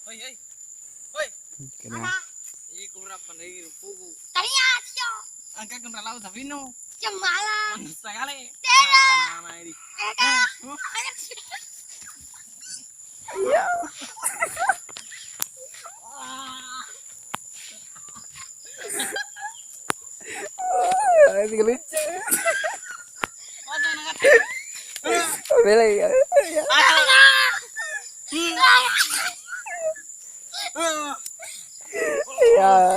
Hoi, hoi. Hoi. Kena. Iku ora pandai puku. Tania, sio. Angka kena laut Davino. Cemala. Manis sekali. Tena. Anak ini. Eka. Iya. Ini lucu. Foto nak. Bela ya. Ya. Ya.